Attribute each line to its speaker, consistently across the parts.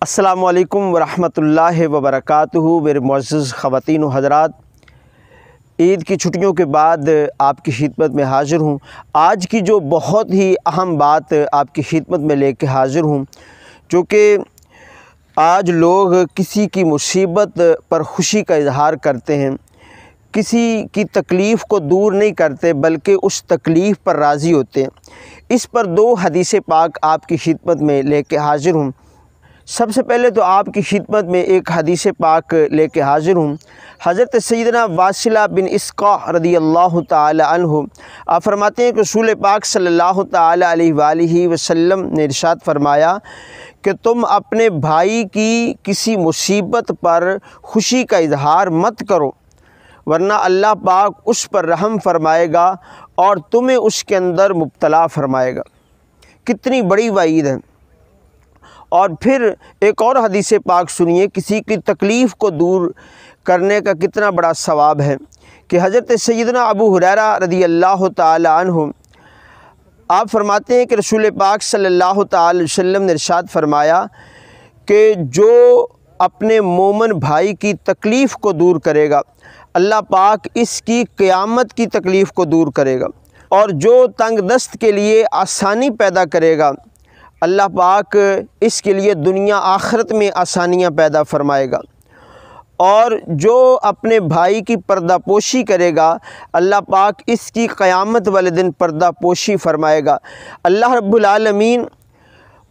Speaker 1: السلام علیکم ورحمۃ اللہ وبرکاتہ۔ میرے معزز خواتین و حضرات، عید کی چھٹیوں کے بعد آپ کی خدمت میں حاضر ہوں۔ آج کی جو بہت ہی اہم بات آپ کی خدمت میں لے کے حاضر ہوں، جو کہ آج لوگ کسی کی مصیبت پر خوشی کا اظہار کرتے ہیں، کسی کی تکلیف کو دور نہیں کرتے بلکہ اس تکلیف پر راضی ہوتے ہیں۔ اس پر دو حدیث پاک آپ کی خدمت میں لے کے حاضر ہوں۔ سب سے پہلے تو آپ کی خدمت میں ایک حدیث پاک لے کے حاضر ہوں۔ حضرت سیدنا واصلہ بن اسقع رضی اللہ تعالی عنہ آپ فرماتے ہیں کہ رسول پاک صلی اللہ تعالی علیہ وآلہ وسلم نے ارشاد فرمایا کہ تم اپنے بھائی کی کسی مصیبت پر خوشی کا اظہار مت کرو، ورنہ اللہ پاک اس پر رحم فرمائے گا اور تمہیں اس کے اندر مبتلا فرمائے گا۔ کتنی بڑی وعید ہے۔ اور پھر ایک اور حدیث پاک سنیے، کسی کی تکلیف کو دور کرنے کا کتنا بڑا ثواب ہے کہ حضرت سیدنا ابو ہریرہ رضی اللہ تعالی عنہ آپ فرماتے ہیں کہ رسول پاک صلی اللہ تعالی علیہ وسلم نے ارشاد فرمایا کہ جو اپنے مومن بھائی کی تکلیف کو دور کرے گا، اللہ پاک اس کی قیامت کی تکلیف کو دور کرے گا، اور جو تنگ دست کے لیے آسانی پیدا کرے گا، اللہ پاک اس کے لیے دنیا آخرت میں آسانیاں پیدا فرمائے گا، اور جو اپنے بھائی کی پردہ پوشی کرے گا، اللہ پاک اس کی قیامت والے دن پردہ پوشی فرمائے گا۔ اللہ رب العالمین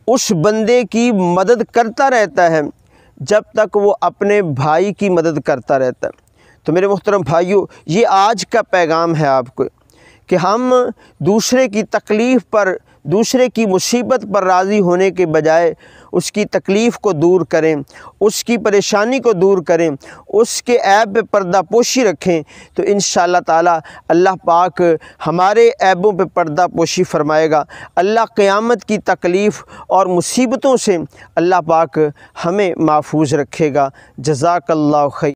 Speaker 1: اس بندے کی مدد کرتا رہتا ہے جب تک وہ اپنے بھائی کی مدد کرتا رہتا ہے۔ تو میرے محترم بھائیوں، یہ آج کا پیغام ہے آپ کو کہ ہم دوسرے کی تکلیف پر، دوسرے کی مصیبت پر راضی ہونے کے بجائے اس کی تکلیف کو دور کریں، اس کی پریشانی کو دور کریں، اس کے عیب پہ پردہ پوشی رکھیں، تو انشاءاللہ تعالی اللہ پاک ہمارے عیبوں پہ پردہ پوشی فرمائے گا۔ اللہ قیامت کی تکلیف اور مصیبتوں سے اللہ پاک ہمیں محفوظ رکھے گا۔ جزاک اللہ خیر۔